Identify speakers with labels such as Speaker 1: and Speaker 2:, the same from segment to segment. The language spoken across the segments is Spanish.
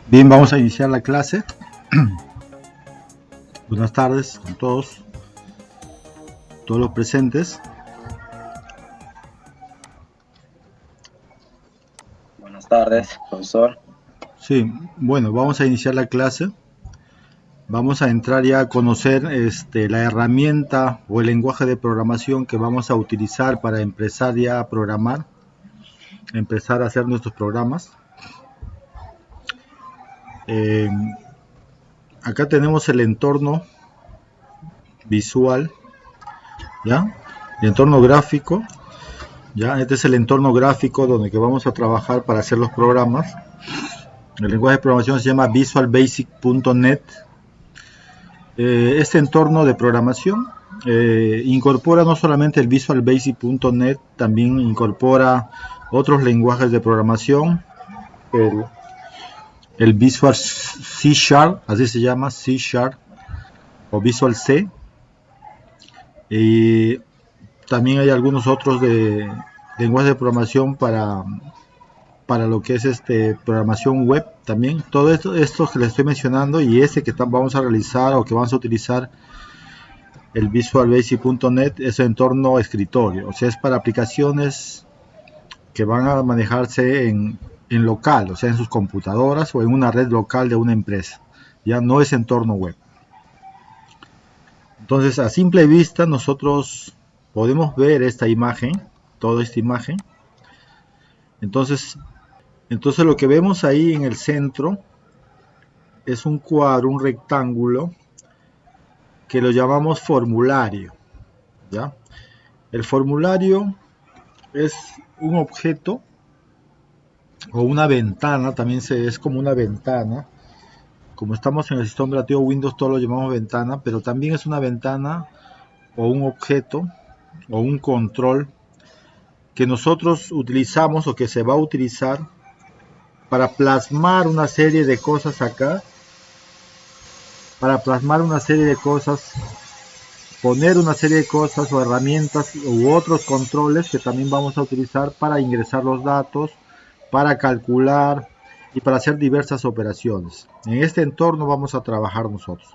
Speaker 1: Bien, vamos a iniciar la clase. Buenas tardes a todos los presentes.
Speaker 2: Buenas tardes, profesor.
Speaker 1: Sí, bueno, vamos a iniciar la clase. Vamos a entrar ya a conocer la herramienta o el lenguaje de programación que vamos a utilizar para empezar ya a programar, empezar a hacer nuestros programas. Acá tenemos el entorno visual, ¿ya? El entorno gráfico, ¿ya? Este es el entorno gráfico donde que vamos a trabajar para hacer los programas. El lenguaje de programación se llama visualbasic.net. Este entorno de programación incorpora no solamente el visualbasic.net, también incorpora otros lenguajes de programación, el Visual C#, así se llama, C# o Visual C. Y también hay algunos otros de lenguajes de programación para lo que es programación web también. Todo esto que les estoy mencionando y que vamos a realizar o que vamos a utilizar el visualbasic.net es el entorno escritorio, o sea, es para aplicaciones que van a manejarse en local, o sea, en sus computadoras o en una red local de una empresa. Ya no es entorno web. Entonces, a simple vista nosotros podemos ver esta imagen, toda esta imagen. Entonces lo que vemos ahí en el centro es un cuadro, un rectángulo, que lo llamamos formulario, ¿ya? El formulario es un objeto o una ventana, también es como una ventana. Como estamos en el sistema operativo Windows, todo lo llamamos ventana, pero también es una ventana o un objeto o un control que nosotros utilizamos o que se va a utilizar para plasmar una serie de cosas acá, para plasmar una serie de cosas, poner una serie de cosas o herramientas u otros controles que también vamos a utilizar para ingresar los datos, para calcular y para hacer diversas operaciones. En este entorno vamos a trabajar nosotros.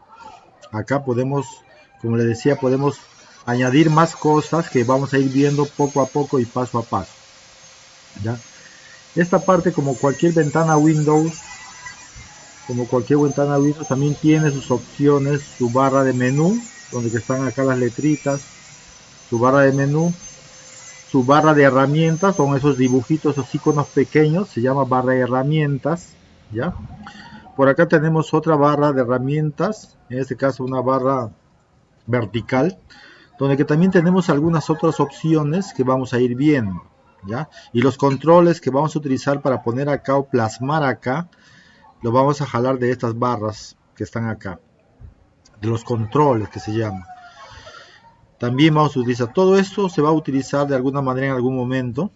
Speaker 1: Acá podemos, como les decía, podemos añadir más cosas que vamos a ir viendo poco a poco y paso a paso, ¿ya? Esta parte, como cualquier ventana Windows, también tiene sus opciones, su barra de menú, donde están acá las letritas, su barra de menú, su barra de herramientas, son esos dibujitos, esos iconos pequeños, se llama barra de herramientas, ¿ya? Por acá tenemos otra barra de herramientas, en este caso una barra vertical, donde que también tenemos algunas otras opciones que vamos a ir viendo, ¿ya? Y los controles que vamos a utilizar para poner acá o plasmar acá, lo vamos a jalar de estas barras que están acá, de los controles que se llaman. También vamos a utilizar, todo esto se va a utilizar de alguna manera en algún momento.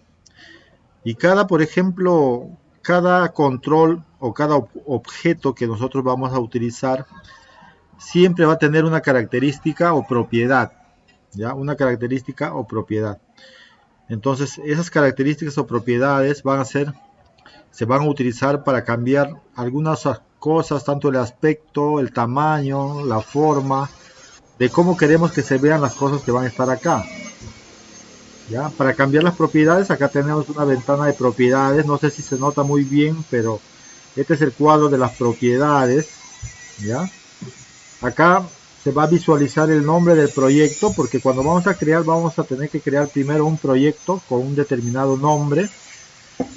Speaker 1: Y por ejemplo, cada control o cada objeto que nosotros vamos a utilizar siempre va a tener una característica o propiedad, ¿ya? Una característica o propiedad. Entonces, esas características o propiedades se van a utilizar para cambiar algunas cosas, tanto el aspecto, el tamaño, la forma, de cómo queremos que se vean las cosas que van a estar acá, ¿ya? Para cambiar las propiedades, acá tenemos una ventana de propiedades, no sé si se nota muy bien, pero este es el cuadro de las propiedades, ¿ya? Acá se va a visualizar el nombre del proyecto, porque cuando vamos a tener que crear primero un proyecto con un determinado nombre,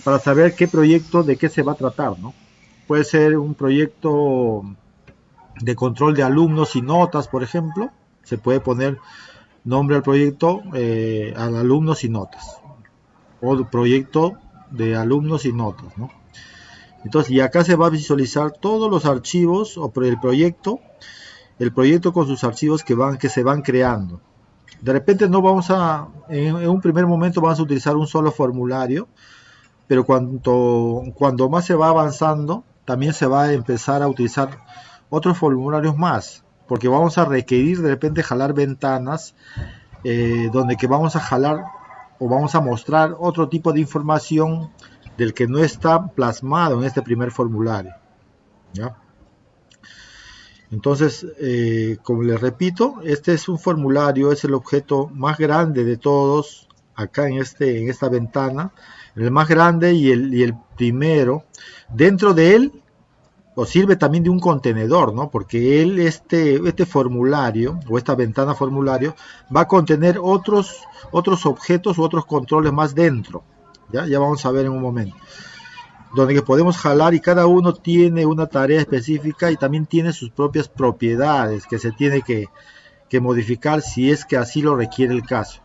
Speaker 1: para saber qué proyecto, de qué se va a tratar, ¿no? Puede ser un proyecto de control de alumnos y notas, por ejemplo, se puede poner nombre al proyecto al alumnos y notas, o proyecto de alumnos y notas, ¿no? Entonces, y acá se va a visualizar todos los archivos o el proyecto con sus archivos que se van creando. De repente en un primer momento vamos a utilizar un solo formulario, pero cuando más se va avanzando, también se va a empezar a utilizar otros formularios más, porque vamos a requerir de repente jalar ventanas donde que vamos a jalar o vamos a mostrar otro tipo de información del que no está plasmado en este primer formulario. ¿ya? Entonces, como les repito, este es un formulario, es el objeto más grande de todos acá en esta ventana, el más grande y el primero. Dentro de él, o sirve también de un contenedor, ¿no? Porque este formulario, o esta ventana formulario, va a contener otros objetos u otros controles más dentro. Ya vamos a ver en un momento. Donde que podemos jalar y cada uno tiene una tarea específica y también tiene sus propias propiedades que se tiene que modificar si es que así lo requiere el caso.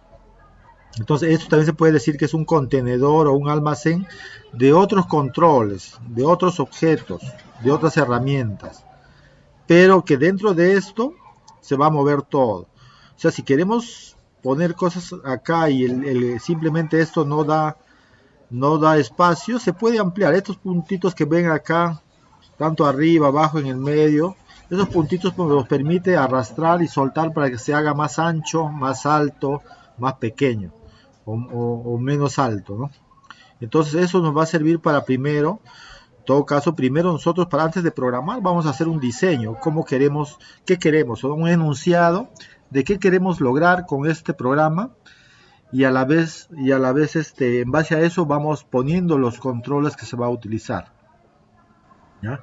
Speaker 1: Entonces esto también se puede decir que es un contenedor o un almacén de otros controles, de otros objetos, de otras herramientas, pero que dentro de esto se va a mover todo. O sea, si queremos poner cosas acá y simplemente esto no da espacio, se puede ampliar. Estos puntitos que ven acá, tanto arriba, abajo, en el medio, esos puntitos nos permite arrastrar y soltar para que se haga más ancho, más alto, más pequeño o menos alto, ¿no? Entonces eso nos va a servir para primero, en todo caso, primero nosotros antes de programar vamos a hacer un diseño, qué queremos, un enunciado de qué queremos lograr con este programa. Y a la vez en base a eso vamos poniendo los controles que se va a utilizar, ¿ya?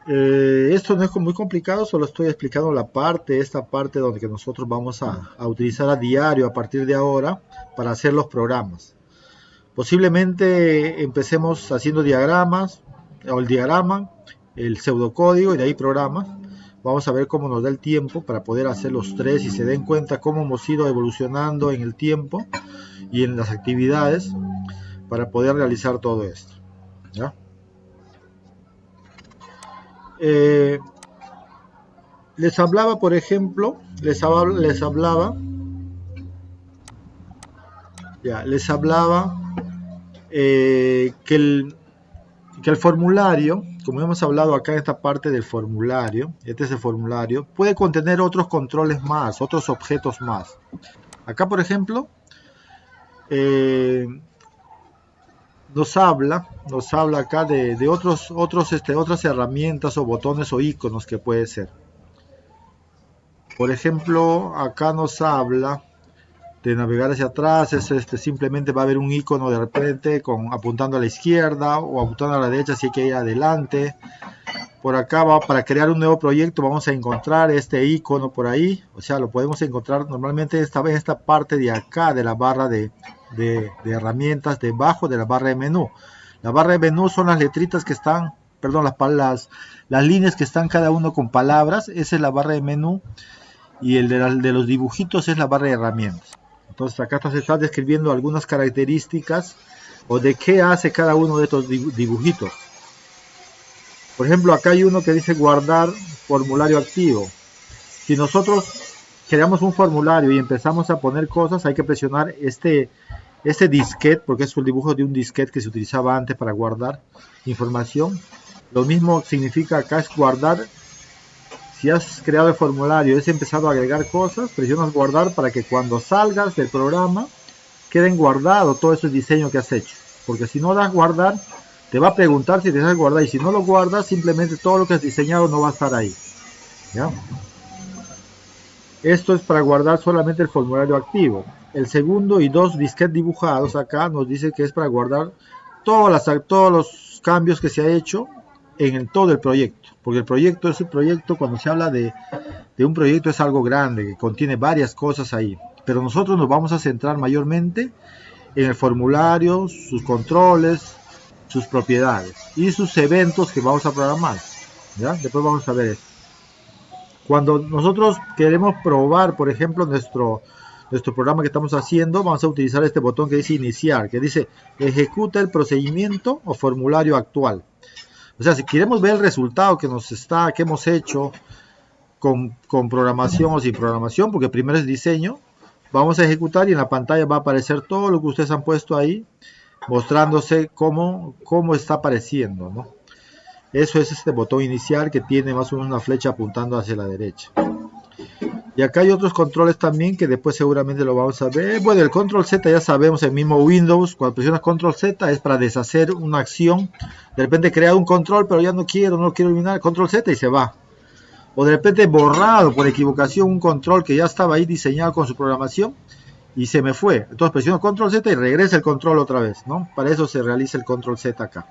Speaker 1: Esto no es muy complicado, solo estoy explicando esta parte donde que nosotros vamos a utilizar a diario a partir de ahora para hacer los programas. Posiblemente empecemos haciendo diagramas, o el diagrama, el pseudocódigo y de ahí programas. Vamos a ver cómo nos da el tiempo para poder hacer los tres y se den cuenta cómo hemos ido evolucionando en el tiempo y en las actividades para poder realizar todo esto, ¿ya? Les hablaba, por ejemplo, les hablaba que el formulario, como hemos hablado acá en esta parte del formulario, este es el formulario, puede contener otros controles más, otros objetos más. Acá, por ejemplo, nos habla acá de otras herramientas o botones o iconos que puede ser. Por ejemplo, acá nos habla de navegar hacia atrás, simplemente va a haber un icono de repente apuntando a la izquierda o apuntando a la derecha si hay que ir adelante. Por acá para crear un nuevo proyecto vamos a encontrar este icono por ahí, o sea, lo podemos encontrar normalmente en esta parte de acá de la barra de herramientas, debajo de la barra de menú. La barra de menú son las letritas que están, perdón, las líneas que están cada uno con palabras, esa es la barra de menú, y el de los dibujitos es la barra de herramientas. Entonces acá se está describiendo algunas características o de qué hace cada uno de estos dibujitos. Por ejemplo, acá hay uno que dice guardar formulario activo. Si nosotros creamos un formulario y empezamos a poner cosas, hay que presionar este disquete, porque es el dibujo de un disquete que se utilizaba antes para guardar información. Lo mismo significa acá es guardar. Si has creado el formulario y has empezado a agregar cosas, presionas guardar para que cuando salgas del programa queden guardados todo ese diseño que has hecho. Porque si no das guardar, te va a preguntar si te das guardar. Y si no lo guardas, simplemente todo lo que has diseñado no va a estar ahí, ¿ya? Esto es para guardar solamente el formulario activo. El segundo y dos disquetes dibujados acá nos dice que es para guardar todos los cambios que se ha hecho en todo el proyecto, porque el proyecto es un proyecto, cuando se habla de un proyecto es algo grande, que contiene varias cosas ahí, pero nosotros nos vamos a centrar mayormente en el formulario, sus controles, sus propiedades y sus eventos que vamos a programar, ¿ya? Después vamos a ver esto. Cuando nosotros queremos probar, por ejemplo, nuestro programa que estamos haciendo, vamos a utilizar este botón que dice iniciar, que dice ejecuta el procedimiento o formulario actual. O sea, si queremos ver el resultado que hemos hecho con programación o sin programación, porque primero es diseño, vamos a ejecutar y en la pantalla va a aparecer todo lo que ustedes han puesto ahí, mostrándose cómo está apareciendo, ¿no? Eso es este botón inicial que tiene más o menos una flecha apuntando hacia la derecha. Y acá hay otros controles también que después seguramente lo vamos a ver. Bueno, el control Z ya sabemos, el mismo Windows, cuando presionas control Z es para deshacer una acción. De repente crea un control, pero ya no lo quiero eliminar, control Z y se va. O de repente borrado por equivocación un control que ya estaba ahí diseñado con su programación y se me fue. Entonces presiono control Z y regresa el control otra vez, ¿no? Para eso se realiza el control Z acá.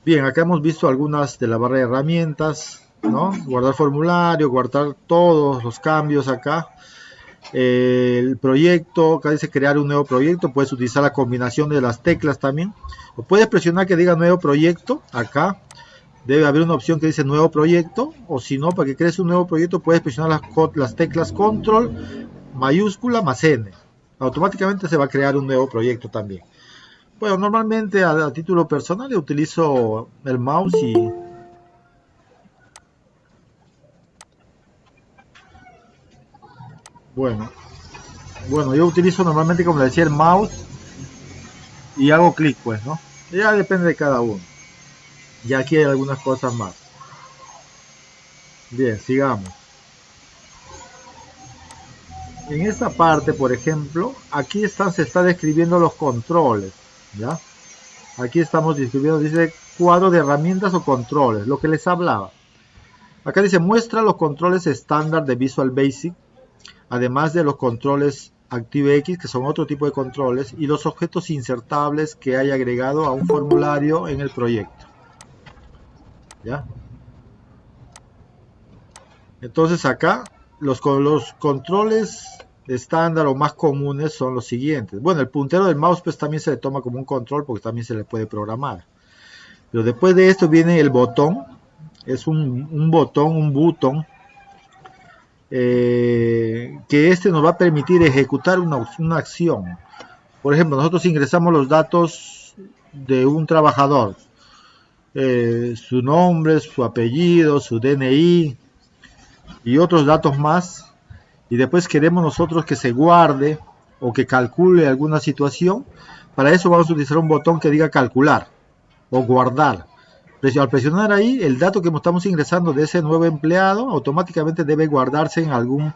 Speaker 1: Bien, acá hemos visto algunas de la barra de herramientas, ¿no? Guardar formulario, guardar todos los cambios acá. El proyecto, acá dice crear un nuevo proyecto, puedes utilizar la combinación de las teclas también. O puedes presionar que diga nuevo proyecto, acá debe haber una opción que dice nuevo proyecto, o si no, para que crees un nuevo proyecto puedes presionar las teclas control mayúscula más N. Automáticamente se va a crear un nuevo proyecto también. Bueno, normalmente a título personal yo utilizo el mouse y bueno, yo utilizo normalmente, como le decía, el mouse y hago clic, pues, ¿no? Ya depende de cada uno. Y aquí hay algunas cosas más. Bien, sigamos. En esta parte, por ejemplo, aquí se está describiendo los controles, ¿ya? Aquí estamos describiendo, dice cuadro de herramientas o controles, lo que les hablaba. Acá dice muestra los controles estándar de Visual Basic, además de los controles ActiveX, que son otro tipo de controles, y los objetos insertables que hay agregado a un formulario en el proyecto. ¿Ya? Entonces acá los controles estándar o más comunes son los siguientes. Bueno, el puntero del mouse pues también se le toma como un control porque también se le puede programar. Pero después de esto viene el botón. Es un botón, que nos va a permitir ejecutar una acción. Por ejemplo, nosotros ingresamos los datos de un trabajador, su nombre, su apellido, su DNI y otros datos más, y después queremos nosotros que se guarde o que calcule alguna situación. Para eso vamos a utilizar un botón que diga calcular o guardar. Al presionar ahí, el dato que estamos ingresando de ese nuevo empleado automáticamente debe guardarse en algún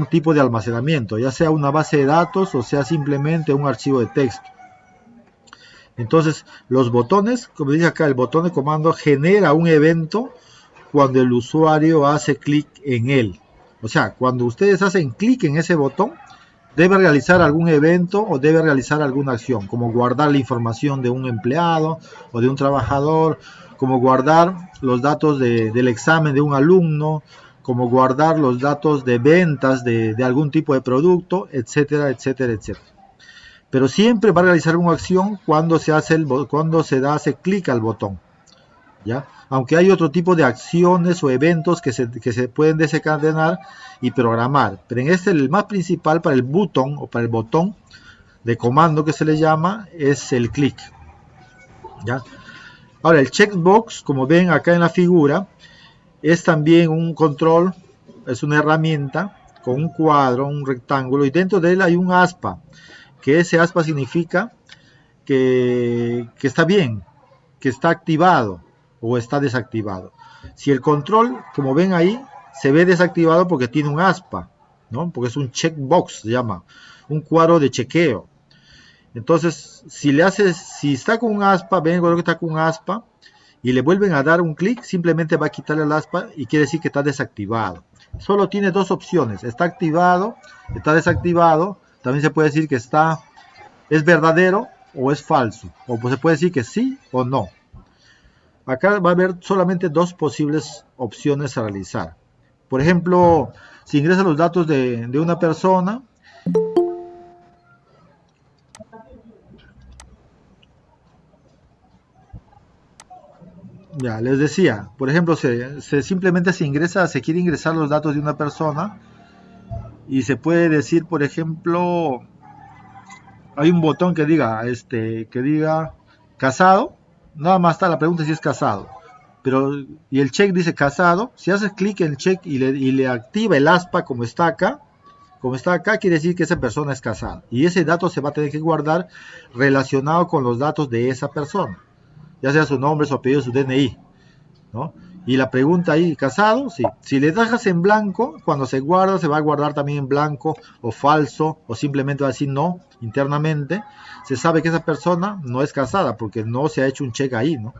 Speaker 1: tipo de almacenamiento, ya sea una base de datos o sea simplemente un archivo de texto. Entonces, los botones, como dice acá, el botón de comando genera un evento cuando el usuario hace clic en él. O sea, cuando ustedes hacen clic en ese botón, debe realizar algún evento o debe realizar alguna acción, como guardar la información de un empleado o de un trabajador, como guardar los datos del examen de un alumno, como guardar los datos de ventas de algún tipo de producto, etcétera, etcétera, etcétera. Pero siempre va a realizar una acción cuando se hace clic al botón, ¿ya? Aunque hay otro tipo de acciones o eventos que se pueden desencadenar y programar. Pero en el más principal para el botón o para el botón de comando que se le llama es el clic, ¿ya? Ahora el checkbox, como ven acá en la figura, es también un control, es una herramienta con un cuadro, un rectángulo, y dentro de él hay un aspa, que ese aspa significa que está bien, que está activado o está desactivado. Si el control, como ven ahí, se ve desactivado porque tiene un aspa, ¿no? Porque es un checkbox, se llama, un cuadro de chequeo. Entonces, si está con un aspa, ven que está con un aspa, y le vuelven a dar un clic, simplemente va a quitarle el aspa y quiere decir que está desactivado. Solo tiene dos opciones, está activado, está desactivado. También se puede decir que es verdadero o es falso, o pues se puede decir que sí o no. Acá va a haber solamente dos posibles opciones a realizar. Por ejemplo, si ingresa los datos de una persona, ya les decía, por ejemplo, simplemente se quiere ingresar los datos de una persona y se puede decir, por ejemplo, hay un botón que diga casado. Nada más está la pregunta si es casado. Y el check dice casado. Si haces clic en el check y le activa el aspa como está acá, quiere decir que esa persona es casada. Y ese dato se va a tener que guardar relacionado con los datos de esa persona. Ya sea su nombre, su apellido, su DNI, ¿no? Y la pregunta ahí, ¿casado? Sí. Si le dejas en blanco, cuando se guarda, se va a guardar también en blanco o falso, o simplemente va a decir no internamente. Se sabe que esa persona no es casada porque no se ha hecho un check ahí, ¿no?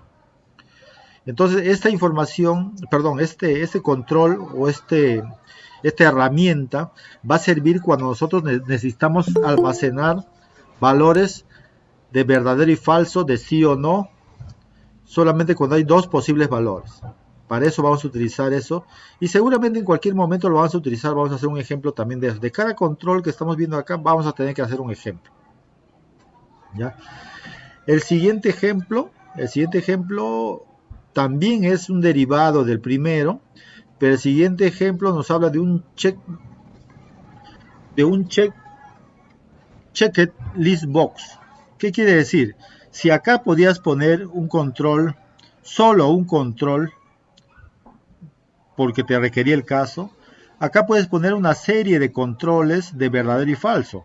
Speaker 1: Entonces, esta información, perdón, este control o esta herramienta va a servir cuando nosotros necesitamos almacenar valores de verdadero y falso, de sí o no, solamente cuando hay dos posibles valores. Para eso vamos a utilizar eso, y seguramente en cualquier momento lo vamos a utilizar. Vamos a hacer un ejemplo también de eso. De cada control que estamos viendo acá vamos a tener que hacer un ejemplo, ¿ya? El siguiente ejemplo también es un derivado del primero, pero el siguiente ejemplo nos habla de un checked list box. ¿Qué quiere decir? Si acá podías poner un control, solo un control, porque te requería el caso, acá puedes poner una serie de controles de verdadero y falso.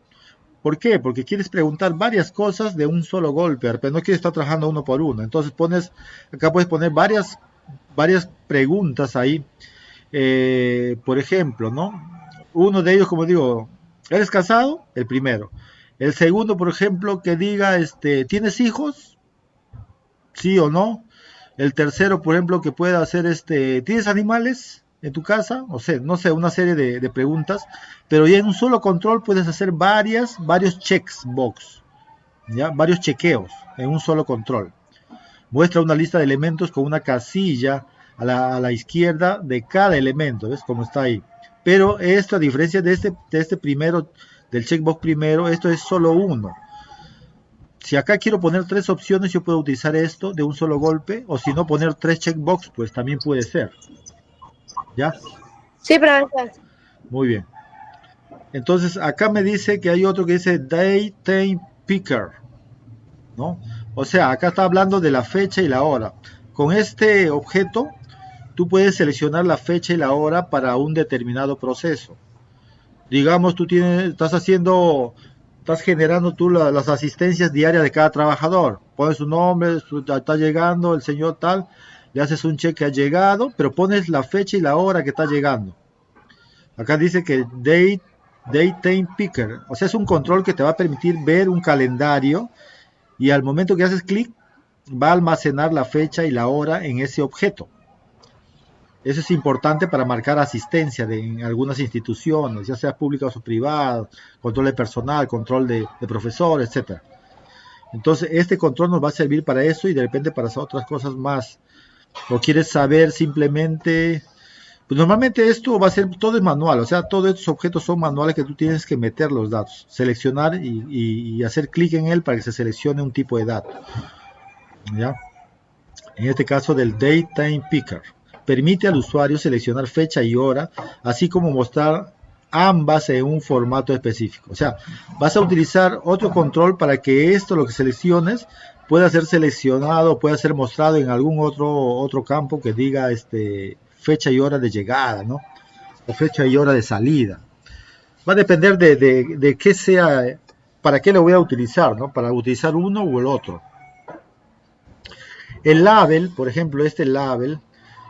Speaker 1: ¿Por qué? Porque quieres preguntar varias cosas de un solo golpe, pero no quieres estar trabajando uno por uno. Entonces acá puedes poner varias preguntas ahí. Por ejemplo, ¿no? Uno de ellos, como digo, ¿eres casado? El primero. El segundo, por ejemplo, que diga, ¿tienes hijos? ¿Sí o no? El tercero, por ejemplo, que pueda hacer, ¿tienes animales en tu casa? O sea, no sé, una serie de preguntas, pero ya en un solo control puedes hacer varios checks box, ¿ya? Varios chequeos en un solo control. Muestra una lista de elementos con una casilla a la izquierda de cada elemento, ¿ves cómo está ahí? Pero esto, a diferencia de este primero, del checkbox primero, esto es solo uno. Si acá quiero poner tres opciones, yo puedo utilizar esto de un solo golpe, o si no poner tres checkbox, pues también puede ser. ¿Ya?
Speaker 3: Sí, profesor.
Speaker 1: Muy bien. Entonces acá me dice que hay otro que dice Date Time Picker, ¿no? O sea, acá está hablando de la fecha y la hora. Con este objeto, tú puedes seleccionar la fecha y la hora para un determinado proceso. Digamos, estás generando tú las asistencias diarias de cada trabajador. Pones su nombre, está llegando el señor tal, le haces un cheque, ha llegado, pero pones la fecha y la hora que está llegando. Acá dice que Date Time Picker, o sea, es un control que te va a permitir ver un calendario, y al momento que haces clic, va a almacenar la fecha y la hora en ese objeto. Eso es importante para marcar asistencia en algunas instituciones, ya sea públicas o privadas, control de personal, control de profesores, etc. Entonces, este control nos va a servir para eso y de repente para hacer otras cosas más. O quieres saber simplemente, pues normalmente esto va a ser, todo es manual, o sea, todos estos objetos son manuales que tú tienes que meter los datos, seleccionar y hacer clic en él para que se seleccione un tipo de dato. ¿Ya? En este caso del Date Time Picker. Permite al usuario seleccionar fecha y hora, así como mostrar ambas en un formato específico. O sea, vas a utilizar otro control para que lo que selecciones, pueda ser seleccionado, pueda ser mostrado en algún otro campo que diga fecha y hora de llegada, ¿no? O fecha y hora de salida. Va a depender de qué sea, para qué lo voy a utilizar, ¿no? Para utilizar uno o el otro. El label, por ejemplo,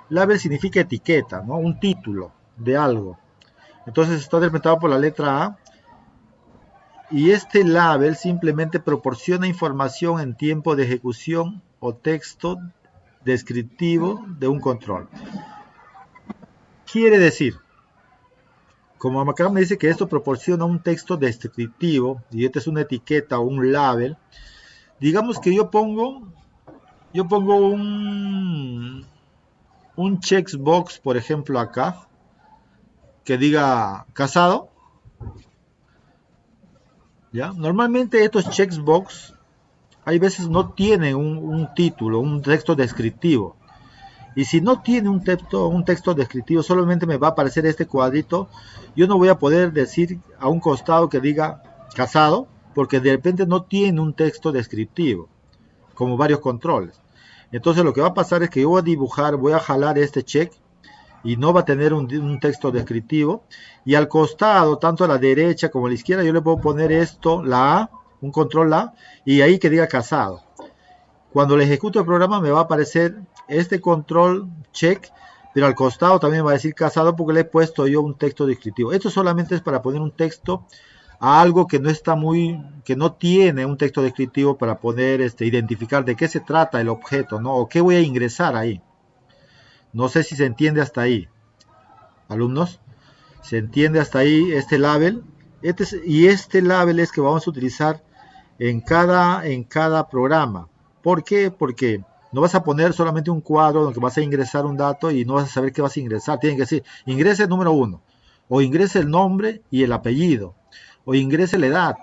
Speaker 1: label significa etiqueta, ¿no? Un título de algo. Entonces está representado por la letra A. Y este label simplemente proporciona información en tiempo de ejecución o texto descriptivo de un control. Quiere decir, como acá me dice que esto proporciona un texto descriptivo, y esta es una etiqueta o un label, digamos que yo pongo un checkbox, por ejemplo, acá, que diga casado. ¿Ya? Normalmente estos checkbox, hay veces no tienen un título, un texto descriptivo. Y si no tiene un texto descriptivo, solamente me va a aparecer este cuadrito. Yo no voy a poder decir a un costado que diga casado, porque de repente no tiene un texto descriptivo, como varios controles. Entonces lo que va a pasar es que yo voy a jalar este check y no va a tener un texto descriptivo. Y al costado, tanto a la derecha como a la izquierda, yo le puedo poner la A, un control A, y ahí que diga casado. Cuando le ejecuto el programa me va a aparecer este control check, pero al costado también va a decir casado porque le he puesto yo un texto descriptivo. Esto solamente es para poner un texto a algo que no está que no tiene un texto descriptivo para poder identificar de qué se trata el objeto, ¿no? O qué voy a ingresar ahí. No sé si se entiende hasta ahí, alumnos. ¿Se entiende hasta ahí este label? Este label es que vamos a utilizar en cada programa. ¿Por qué? Porque no vas a poner solamente un cuadro donde vas a ingresar un dato y no vas a saber qué vas a ingresar. Tienen que decir, ingrese el número 1, o ingrese el nombre y el apellido, o ingrese la edad,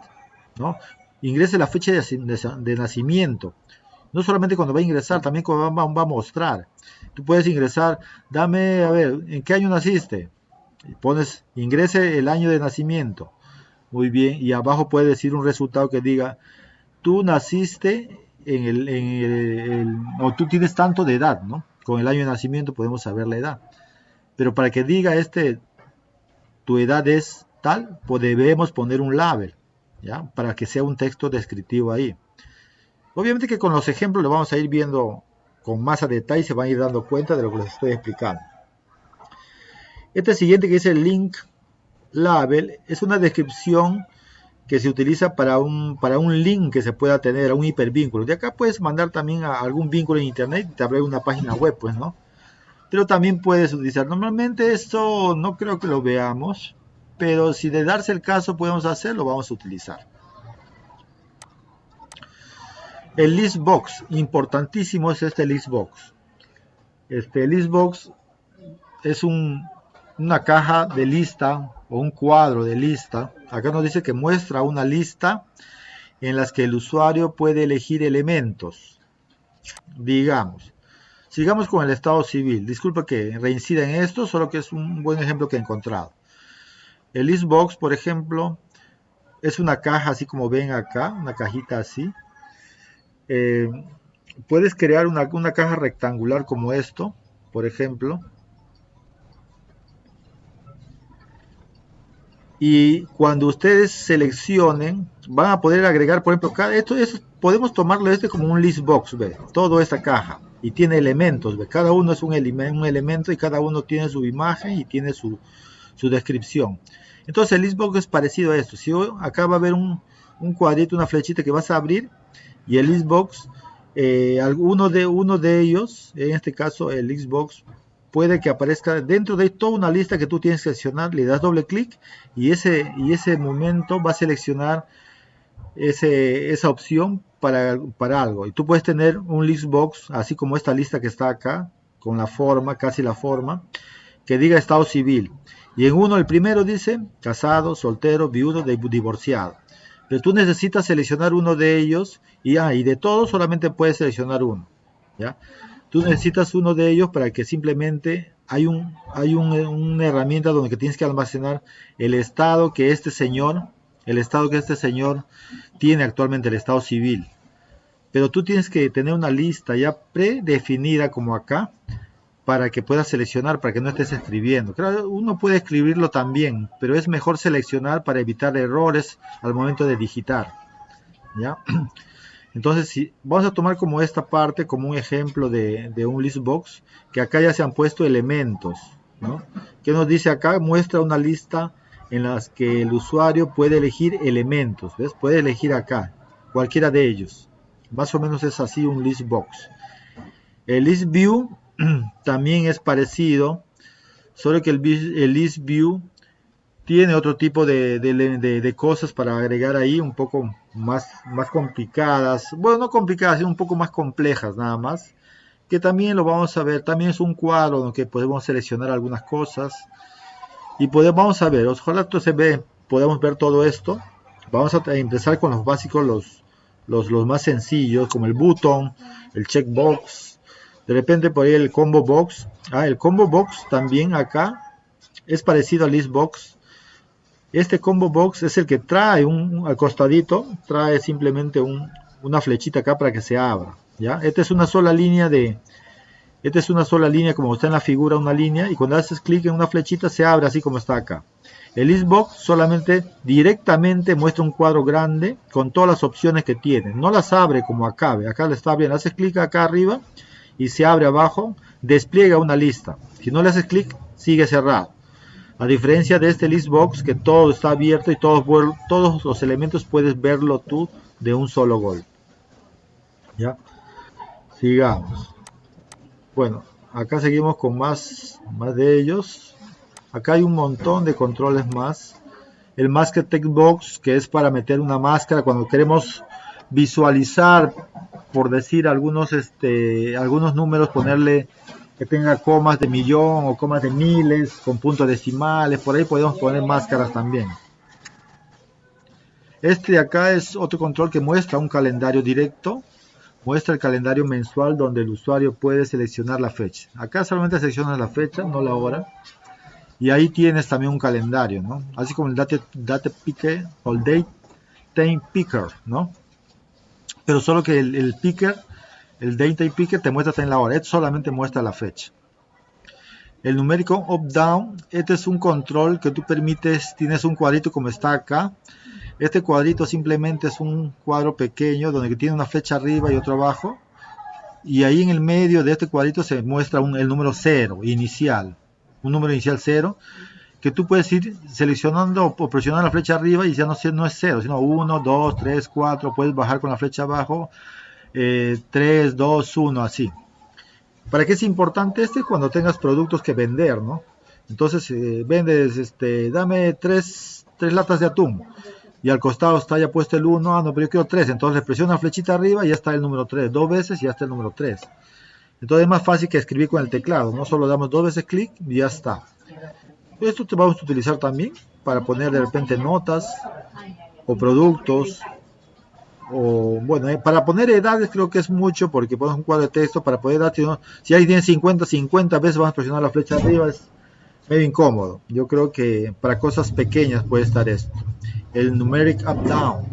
Speaker 1: ¿no? Ingrese la fecha de nacimiento. No solamente cuando va a ingresar, también cuando va a mostrar. Tú puedes ingresar, dame, a ver, ¿en qué año naciste? Y pones, ingrese el año de nacimiento. Muy bien, y abajo puede decir un resultado que diga, tú naciste o tú tienes tanto de edad, ¿no? Con el año de nacimiento podemos saber la edad. Pero para que diga tu edad es tal, pues debemos poner un label, ¿ya? Para que sea un texto descriptivo ahí. Obviamente que con los ejemplos lo vamos a ir viendo con más a detalle y se van a ir dando cuenta de lo que les estoy explicando. Este siguiente que dice link label es una descripción que se utiliza para un link que se pueda tener, a un hipervínculo. De acá puedes mandar también a algún vínculo en internet y te abre una página web, pues, ¿no? Pero también puedes utilizar. Normalmente esto no creo que lo veamos, pero si de darse el caso podemos hacerlo, vamos a utilizar. El listbox, importantísimo es este listbox. Este listbox es una caja de lista o un cuadro de lista. Acá nos dice que muestra una lista en las que el usuario puede elegir elementos. Digamos, sigamos con el estado civil. Disculpa que reincida en esto, solo que es un buen ejemplo que he encontrado. El listbox, por ejemplo, es una caja así como ven acá, una cajita así. Puedes crear una caja rectangular como esto, por ejemplo. Y cuando ustedes seleccionen, van a poder agregar, por ejemplo, podemos tomarlo como un listbox, ¿ve? Toda esta caja. Y tiene elementos, ¿ve? Cada uno es un elemento y cada uno tiene su imagen y tiene su descripción. Entonces el listbox es parecido a esto. Si acá va a haber un cuadrito, una flechita que vas a abrir, y el listbox, uno de ellos, en este caso el listbox, puede que aparezca dentro de toda una lista que tú tienes que seleccionar. Le das doble clic y ese momento va a seleccionar esa opción para algo. Y tú puedes tener un listbox así como esta lista que está acá, con la forma, casi la forma, que diga estado civil. Y en el primero dice casado, soltero, viudo, divorciado. Pero tú necesitas seleccionar uno de ellos y de todos solamente puedes seleccionar uno, ¿ya? Tú necesitas uno de ellos para que simplemente hay una herramienta donde tienes que almacenar el estado que este señor tiene actualmente, el estado civil. Pero tú tienes que tener una lista ya predefinida como acá para que puedas seleccionar, para que no estés escribiendo. Claro, uno puede escribirlo también, pero es mejor seleccionar para evitar errores al momento de digitar, ¿ya? Entonces, vamos a tomar como esta parte como un ejemplo de un listbox, que acá ya se han puesto elementos, ¿no? ¿Qué nos dice acá? Muestra una lista en las que el usuario puede elegir elementos, ¿ves? Puede elegir acá, cualquiera de ellos. Más o menos es así un listbox. El list view también es parecido, solo que el list view tiene otro tipo de cosas para agregar ahí, un poco más complicadas. Bueno, no complicadas, sino un poco más complejas nada más. Que también lo vamos a ver. También es un cuadro donde podemos seleccionar algunas cosas. Y vamos a ver, ojalá podemos ver todo esto. Vamos a empezar con los básicos, los más sencillos, como el button, el checkbox. De repente por ahí el combo box. El combo box también acá es parecido al listbox. Este combo box es el que trae al costadito, trae simplemente una flechita acá para que se abra, ¿ya? Esta es una sola línea como está en la figura, una línea, y cuando haces clic en una flechita se abre así como está acá. El listbox solamente directamente muestra un cuadro grande con todas las opciones que tiene. No las abre como acá, acá le está abriendo. Haces clic acá arriba y se abre abajo, despliega una lista. Si no le haces clic, sigue cerrado. A diferencia de este listbox que todo está abierto y todos los elementos puedes verlo tú de un solo golpe. ¿Ya? Sigamos. Bueno, acá seguimos con más de ellos. Acá hay un montón de controles más. El Mask Text Box, que es para meter una máscara cuando queremos visualizar, por decir algunos números, ponerle que tenga comas de millón o comas de miles con puntos decimales. Por ahí podemos poner máscaras también. Este de acá es otro control que muestra un calendario directo. Muestra el calendario mensual donde el usuario puede seleccionar la fecha. Acá solamente seleccionas la fecha, no la hora. Y ahí tienes también un calendario, ¿no? Así como el date picker o el date time picker, ¿no? Pero solo que el picker, el date picker te muestra también la hora. Esto solamente muestra la fecha. El numérico up-down, este es un control que tú permites, tienes un cuadrito como está acá. Este cuadrito simplemente es un cuadro pequeño donde tiene una flecha arriba y otra abajo. Y ahí en el medio de este cuadrito se muestra el número 0 inicial. Un número inicial 0. Que tú puedes ir seleccionando o presionando la flecha arriba y ya no es 0, sino 1, 2, 3, 4. Puedes bajar con la flecha abajo. 3, 2, 1, así. ¿Para qué es importante este? Cuando tengas productos que vender, ¿no? Entonces vendes, dame 3 latas de atún. Y al costado está ya puesto el 1, no, pero yo quiero 3, entonces le presiono la flechita arriba y ya está el número 3, 2 veces y ya está el número 3. Entonces es más fácil que escribir con el teclado, no solo damos 2 veces clic y ya está. Esto te vamos a utilizar también para poner de repente notas o productos, o bueno, para poner edades creo que es mucho porque pones un cuadro de texto para poder dar, si ahí tienes 50 veces vas a presionar la flecha arriba, es medio incómodo. Yo creo que para cosas pequeñas puede estar esto. El numeric up down.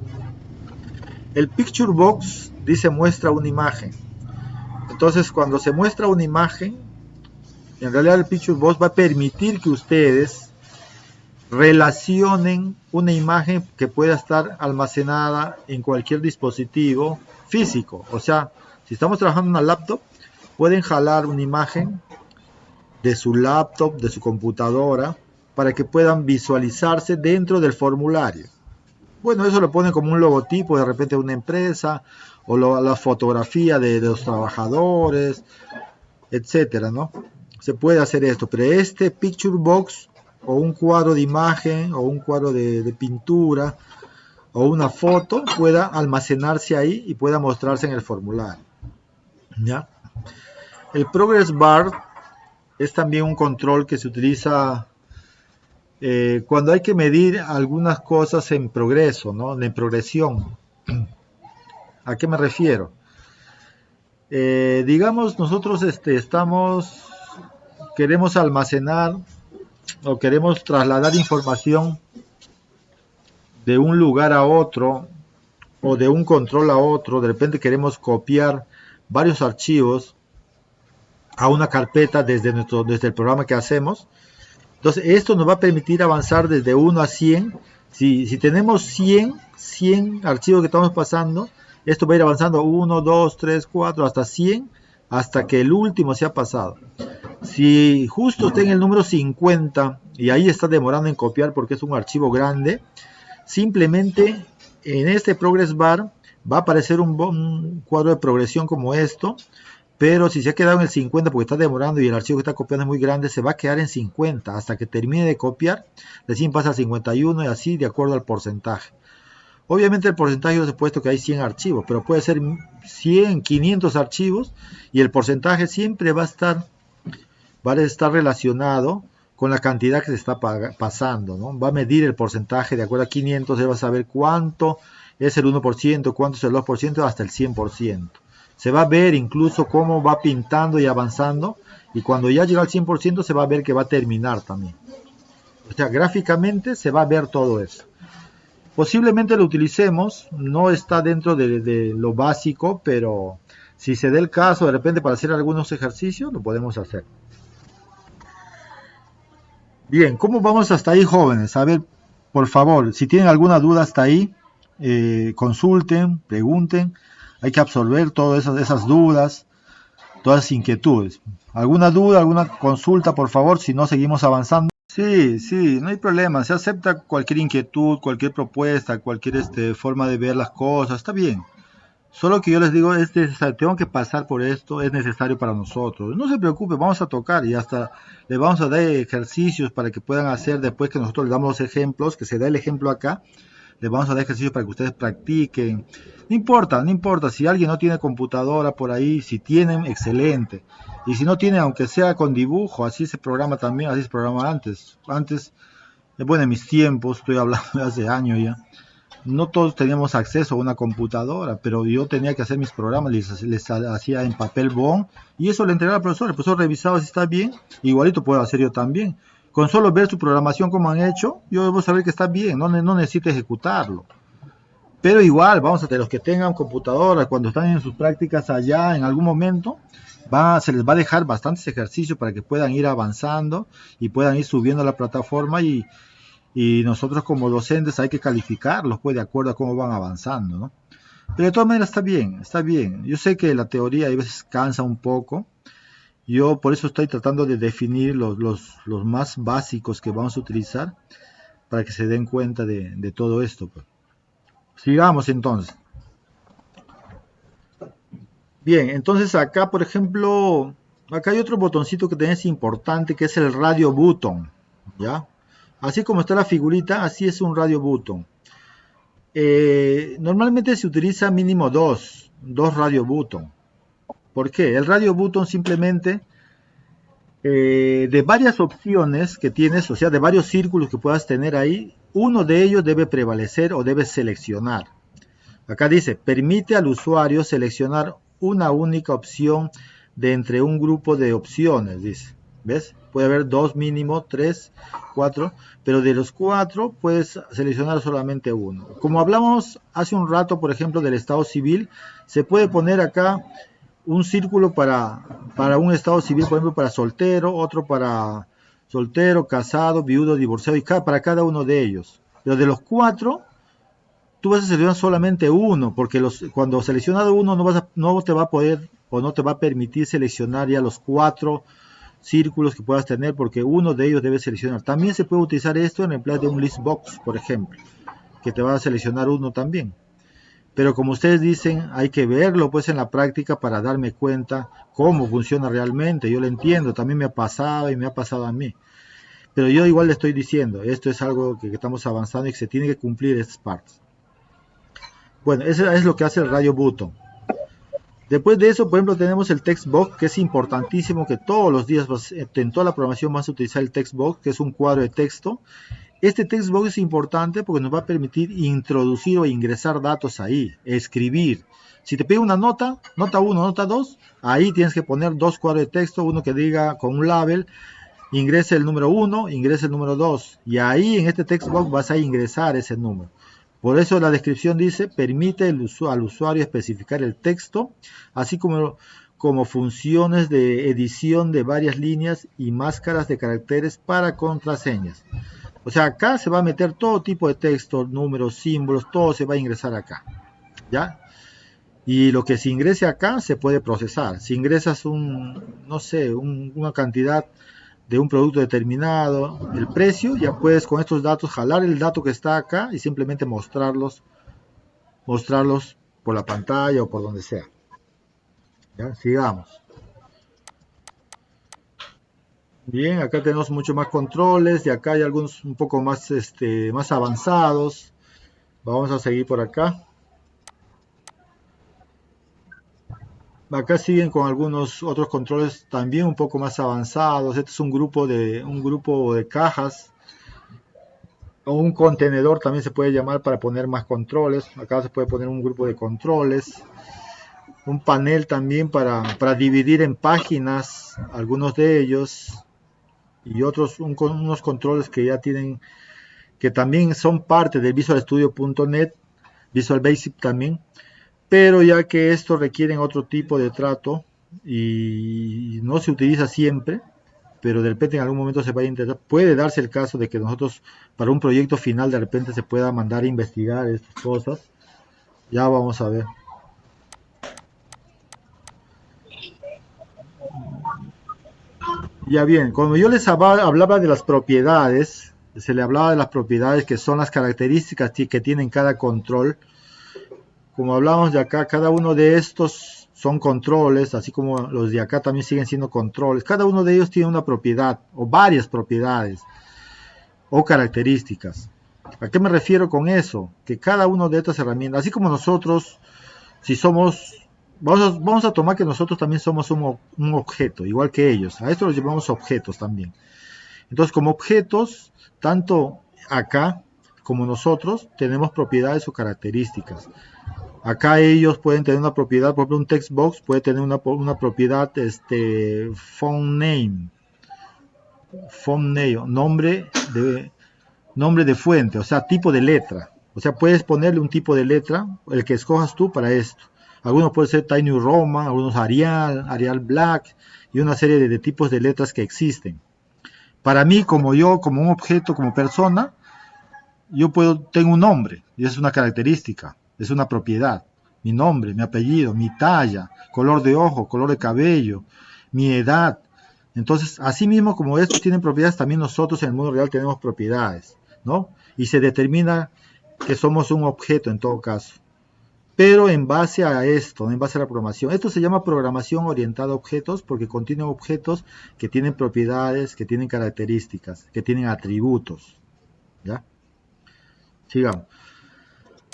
Speaker 1: El picture box dice muestra una imagen. Entonces cuando se muestra una imagen, en realidad el picture box va a permitir que ustedes relacionen una imagen que pueda estar almacenada en cualquier dispositivo físico. O sea, si estamos trabajando en una laptop, pueden jalar una imagen de su laptop, de su computadora, para que puedan visualizarse dentro del formulario. Bueno, eso lo ponen como un logotipo de repente de una empresa, o la fotografía de los trabajadores, etcétera, ¿no? Se puede hacer esto, pero este picture box, o un cuadro de imagen, o un cuadro de pintura, o una foto, pueda almacenarse ahí y pueda mostrarse en el formulario. ¿Ya? El progress bar es también un control que se utiliza cuando hay que medir algunas cosas en progreso, ¿no? En progresión. ¿A qué me refiero? Digamos, nosotros queremos almacenar o queremos trasladar información de un lugar a otro o de un control a otro. De repente queremos copiar varios archivos a una carpeta desde el programa que hacemos. Entonces esto nos va a permitir avanzar desde 1 a 100. Si tenemos 100 archivos que estamos pasando, esto va a ir avanzando 1, 2, 3, 4 hasta 100, hasta que el último sea pasado. Si justo está en el número 50 y ahí está demorando en copiar porque es un archivo grande, simplemente en este progress bar va a aparecer un cuadro de progresión como esto. Pero si se ha quedado en el 50 porque está demorando y el archivo que está copiando es muy grande, se va a quedar en 50 hasta que termine de copiar. Recién pasa a 51 y así de acuerdo al porcentaje. Obviamente el porcentaje yo he puesto que hay 100 archivos, pero puede ser 100, 500 archivos y el porcentaje siempre va a estar relacionado con la cantidad que se está pasando, ¿no? Va a medir el porcentaje de acuerdo a 500, él va a saber cuánto es el 1%, cuánto es el 2%, hasta el 100%. Se va a ver incluso cómo va pintando y avanzando, y cuando ya llega al 100% se va a ver que va a terminar también. O sea, gráficamente se va a ver todo eso. Posiblemente lo utilicemos, no está dentro de lo básico, pero si se da el caso de repente para hacer algunos ejercicios, lo podemos hacer. Bien, ¿cómo vamos hasta ahí, jóvenes? A ver, por favor, si tienen alguna duda hasta ahí, consulten, pregunten. Hay que absorber todas esas dudas, todas esas inquietudes. ¿Alguna duda, alguna consulta, por favor? Si no, seguimos avanzando. Sí, sí, no hay problema. Se acepta cualquier inquietud, cualquier propuesta, cualquier forma de ver las cosas. Está bien. Solo que yo les digo, es necesario, tengo que pasar por esto, es necesario para nosotros. No se preocupe, vamos a tocar y hasta les vamos a dar ejercicios para que puedan hacer después que nosotros les damos los ejemplos, que se da el ejemplo acá, les vamos a dar ejercicios para que ustedes practiquen. No importa, no importa, si alguien no tiene computadora por ahí, si tienen, excelente. Y si no tienen, aunque sea con dibujo, así se programa también, así se programa antes. Antes, bueno, en mis tiempos, estoy hablando de hace años ya, no todos teníamos acceso a una computadora, pero yo tenía que hacer mis programas, les hacía en papel bond y eso le entregaba al profesor. El profesor revisaba si está bien, igualito puedo hacer yo también. Con solo ver su programación como han hecho, yo debo saber que está bien, no necesito ejecutarlo. Pero igual, vamos a tener los que tengan computadora, cuando están en sus prácticas allá, en algún momento, se les va a dejar bastantes ejercicios para que puedan ir avanzando y puedan ir subiendo a la plataforma y nosotros como docentes hay que calificarlos pues de acuerdo a cómo van avanzando, ¿no? Pero de todas maneras está bien, está bien. Yo sé que la teoría a veces cansa un poco. Yo por eso estoy tratando de definir los más básicos que vamos a utilizar para que se den cuenta de todo esto, pues. Sigamos entonces. Bien, entonces acá por ejemplo, acá hay otro botoncito que también es importante que es el radio button, ¿ya? Así como está la figurita, así es un radio button. Normalmente se utiliza mínimo dos radio button. ¿Por qué? El radio button simplemente de varias opciones que tienes, o sea, de varios círculos que puedas tener ahí, uno de ellos debe prevalecer o debe seleccionar. Acá dice, permite al usuario seleccionar una única opción de entre un grupo de opciones, dice. ¿Ves? Puede haber dos mínimo, tres, cuatro, pero de los cuatro puedes seleccionar solamente uno. Como hablamos hace un rato, por ejemplo, del estado civil, se puede poner acá un círculo para un estado civil, por ejemplo, para soltero, otro para soltero, casado, viudo, divorciado, y para cada uno de ellos. Pero de los cuatro, tú vas a seleccionar solamente uno, porque cuando seleccionado uno no te va a poder o no te va a permitir seleccionar ya los cuatro círculos que puedas tener, porque uno de ellos debe seleccionar. También se puede utilizar esto en empleo de un list box, por ejemplo, que te va a seleccionar uno también. Pero como ustedes dicen, hay que verlo pues en la práctica para darme cuenta cómo funciona realmente. Yo lo entiendo, también me ha pasado y me ha pasado a mí. Pero yo igual le estoy diciendo, esto es algo que estamos avanzando y que se tiene que cumplir estas partes. Bueno, eso es lo que hace el radio button. Después de eso, por ejemplo, tenemos el text box, que es importantísimo, que todos los días en toda la programación vas a utilizar el text box, que es un cuadro de texto. Este text box es importante porque nos va a permitir introducir o ingresar datos ahí, escribir. Si te pide una nota, nota 1, nota 2, ahí tienes que poner dos cuadros de texto, uno que diga con un label, ingrese el número 1, ingrese el número 2, y ahí en este text box vas a ingresar ese número. Por eso la descripción dice, permite al usuario especificar el texto, así como funciones de edición de varias líneas y máscaras de caracteres para contraseñas. O sea, acá se va a meter todo tipo de texto, números, símbolos, todo se va a ingresar acá, ¿ya? Y lo que se ingrese acá se puede procesar. Si ingresas no sé, una cantidad de un producto determinado, el precio, ya puedes con estos datos jalar el dato que está acá y simplemente mostrarlos por la pantalla o por donde sea. ¿Ya? Sigamos. Bien, acá tenemos mucho más controles y acá hay algunos un poco más, más avanzados. Vamos a seguir por acá. Acá siguen con algunos otros controles también un poco más avanzados. Este es un grupo de cajas o un contenedor también se puede llamar para poner más controles. Acá se puede poner un grupo de controles. Un panel también para dividir en páginas algunos de ellos y otros unos controles que ya tienen que también son parte de visualstudio.net, Visual Basic también, pero ya que esto requieren otro tipo de trato y no se utiliza siempre, pero de repente en algún momento se vaya a intentar. Puede darse el caso de que nosotros, para un proyecto final, de repente se pueda mandar a investigar estas cosas. Ya vamos a ver. Ya bien, cuando yo les hablaba de las propiedades, se le hablaba de las propiedades que son las características que tienen cada control. Como hablamos de acá, cada uno de estos son controles, así como los de acá también siguen siendo controles. Cada uno de ellos tiene una propiedad o varias propiedades o características. ¿A qué me refiero con eso? Que cada una de estas herramientas, así como nosotros, si somos, vamos a tomar que nosotros también somos un objeto, igual que ellos. A esto los llamamos objetos también. Entonces, como objetos, tanto acá como nosotros tenemos propiedades o características. Acá ellos pueden tener una propiedad, por ejemplo, un text box puede tener una propiedad, font name, nombre de fuente, o sea, tipo de letra. O sea, puedes ponerle un tipo de letra, el que escojas tú para esto. Algunos pueden ser Tiny Roman, algunos Arial Black y una serie de tipos de letras que existen. Para mí, como un objeto, como persona, tengo un nombre y es una característica. Es una propiedad, mi nombre, mi apellido, mi talla, color de ojo, color de cabello, mi edad. Entonces, así mismo como estos tienen propiedades, también nosotros en el mundo real tenemos propiedades, ¿no? Y se determina que somos un objeto en todo caso. Pero en base a esto, en base a la programación, esto se llama programación orientada a objetos porque contiene objetos que tienen propiedades, que tienen características, que tienen atributos, ¿ya? Sigamos.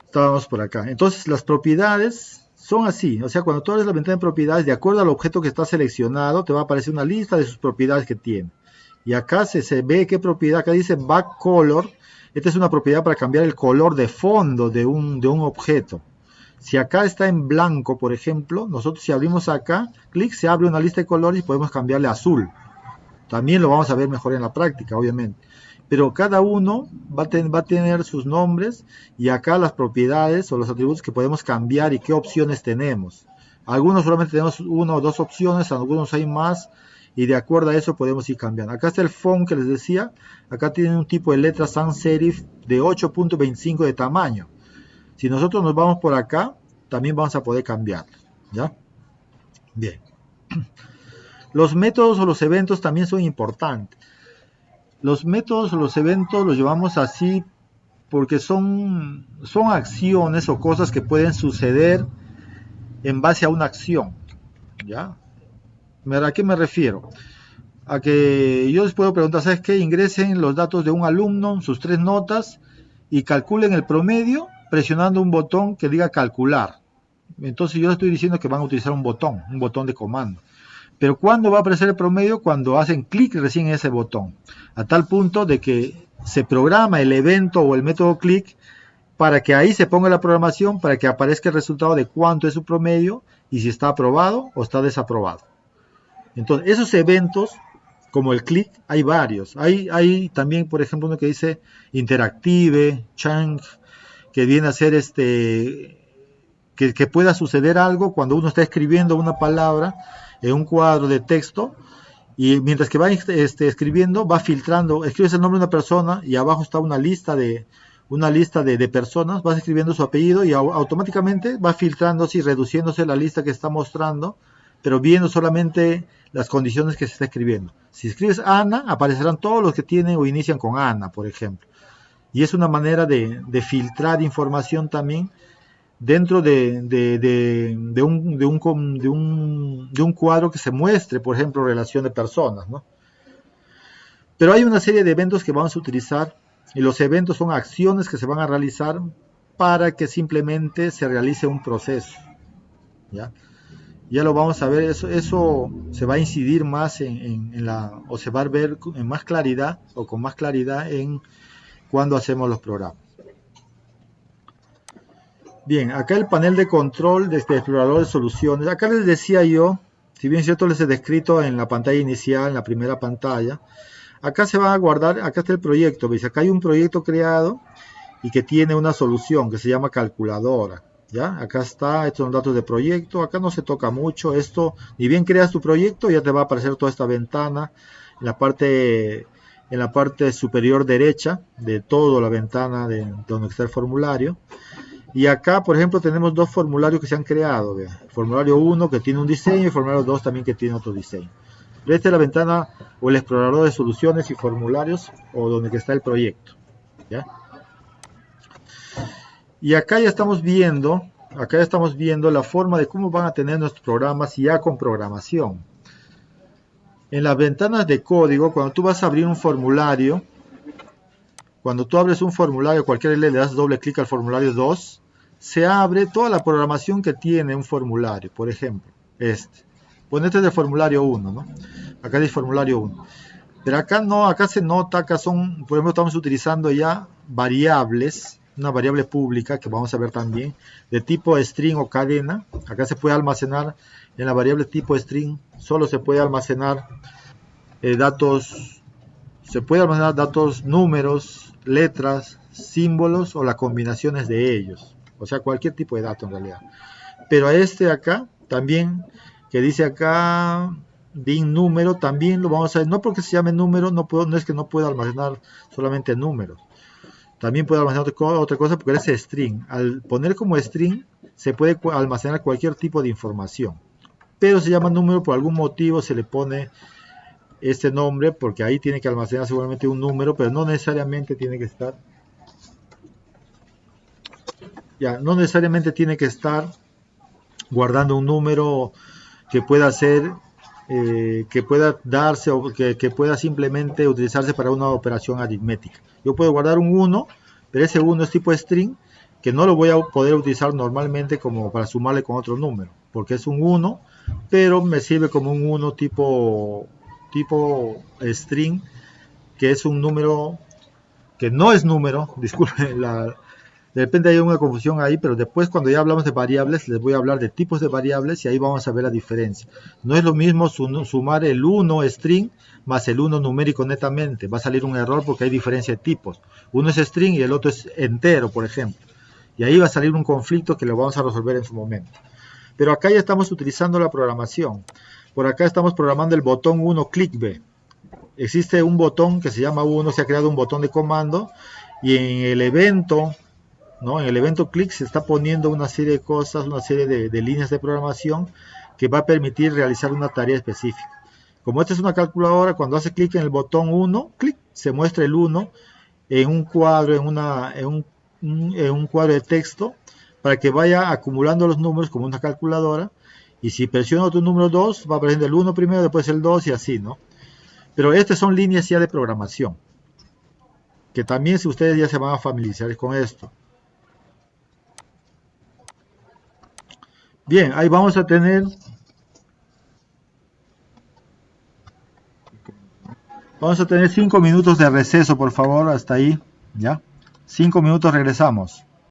Speaker 1: Estábamos por acá. Entonces las propiedades son así, o sea, cuando tú abres la ventana de propiedades, de acuerdo al objeto que está seleccionado, te va a aparecer una lista de sus propiedades que tiene. Y acá se ve qué propiedad, acá dice back color. Esta es una propiedad para cambiar el color de fondo de un objeto. Si acá está en blanco, por ejemplo, nosotros si abrimos acá, clic, se abre una lista de colores y podemos cambiarle a azul. También lo vamos a ver mejor en la práctica, obviamente. Pero cada uno va a tener sus nombres y acá las propiedades o los atributos que podemos cambiar y qué opciones tenemos. Algunos solamente tenemos una o dos opciones, algunos hay más y de acuerdo a eso podemos ir cambiando. Acá está el font que les decía, acá tiene un tipo de letra sans serif de 8.25 de tamaño. Si nosotros nos vamos por acá, también vamos a poder cambiarlo, ¿ya? Bien. Los métodos o los eventos también son importantes. Los métodos o los eventos los llevamos así porque son acciones o cosas que pueden suceder en base a una acción, ¿ya? ¿A qué me refiero? A que yo les puedo preguntar, ¿sabes qué? Ingresen los datos de un alumno, sus 3 notas, y calculen el promedio presionando un botón que diga calcular. Entonces yo les estoy diciendo que van a utilizar un botón de comando. Pero ¿cuándo va a aparecer el promedio? Cuando hacen clic recién en ese botón. A tal punto de que se programa el evento o el método clic para que ahí se ponga la programación para que aparezca el resultado de cuánto es su promedio y si está aprobado o está desaprobado. Entonces, esos eventos, como el clic, hay varios. Hay también, por ejemplo, uno que dice interactive, change, que viene a ser que pueda suceder algo cuando uno está escribiendo una palabra en un cuadro de texto y mientras que va escribiendo, va filtrando, escribes el nombre de una persona y abajo está una lista de personas, vas escribiendo su apellido y automáticamente va filtrándose y reduciéndose la lista que está mostrando, pero viendo solamente las condiciones que se está escribiendo. Si escribes Ana, aparecerán todos los que tienen o inician con Ana, por ejemplo. Y es una manera de filtrar información también dentro de un cuadro que se muestre, por ejemplo, relación de personas, ¿no? Pero hay una serie de eventos que vamos a utilizar y los eventos son acciones que se van a realizar para que simplemente se realice un proceso, ¿ya? Ya lo vamos a ver, eso se va a incidir más o se va a ver en más claridad o con más claridad en cuando hacemos los programas. Bien, acá el panel de control de este explorador de soluciones. Acá les decía yo, si bien es cierto les he descrito en la pantalla inicial, en la primera pantalla, acá se va a guardar, acá está el proyecto, ¿veis? Acá hay un proyecto creado y que tiene una solución que se llama calculadora. ¿Ya? Acá está, estos son datos de proyecto, acá no se toca mucho, esto, ni bien creas tu proyecto, ya te va a aparecer toda esta ventana, en la parte superior derecha de toda la ventana de donde está el formulario. Y acá, por ejemplo, tenemos dos formularios que se han creado, ¿ve? El formulario 1 que tiene un diseño y el formulario 2 también que tiene otro diseño. Esta es la ventana o el explorador de soluciones y formularios o donde está el proyecto, ¿ya? Y acá ya estamos viendo la forma de cómo van a tener nuestros programas ya con programación. En las ventanas de código, cuando tú vas a abrir un formulario, cuando tú abres un formulario, cualquiera le das doble clic al formulario 2, se abre toda la programación que tiene un formulario. Por ejemplo, Bueno, este es el formulario 1, ¿no? Acá dice formulario 1. Pero acá no, acá se nota, acá son, por ejemplo, estamos utilizando ya variables, una variable pública que vamos a ver también, de tipo string o cadena. Acá se puede almacenar, en la variable tipo string, solo se puede almacenar datos, números, letras, símbolos o las combinaciones de ellos. O sea, cualquier tipo de dato en realidad. Pero a este acá, también, que dice acá bin número, también lo vamos a ver, no porque se llame número, no es que no pueda almacenar solamente números, también puede almacenar otra cosa porque es string. Al poner como string se puede almacenar cualquier tipo de información, pero se llama número por algún motivo, se le pone este nombre porque ahí tiene que almacenar seguramente un número, pero no necesariamente tiene que estar guardando un número que pueda ser que pueda darse o que pueda simplemente utilizarse para una operación aritmética. Yo puedo guardar un 1, pero ese 1 es tipo string, que no lo voy a poder utilizar normalmente como para sumarle con otro número, porque es un 1, pero me sirve como un 1 tipo string, que es un número que no es número, disculpen de repente hay una confusión ahí, pero después cuando ya hablamos de variables, les voy a hablar de tipos de variables y ahí vamos a ver la diferencia. No es lo mismo sumar el 1 string más el 1 numérico netamente. Va a salir un error porque hay diferencia de tipos. Uno es string y el otro es entero, por ejemplo. Y ahí va a salir un conflicto que lo vamos a resolver en su momento. Pero acá ya estamos utilizando la programación. Por acá estamos programando el botón 1 clic B. Existe un botón que se llama 1, se ha creado un botón de comando y en el evento... ¿no? En el evento click se está poniendo una serie de cosas, una serie de líneas de programación que va a permitir realizar una tarea específica. Como esta es una calculadora, cuando hace clic en el botón 1, clic, se muestra el 1 en un cuadro, en un cuadro de texto, para que vaya acumulando los números como una calculadora, y si presiono otro número 2, va apareciendo el 1 primero, después el 2 y así, ¿no? Pero estas son líneas ya de programación, que también si ustedes ya se van a familiarizar con esto. Bien, ahí vamos a tener 5 minutos de receso, por favor, hasta ahí, ¿ya? 5 minutos, regresamos.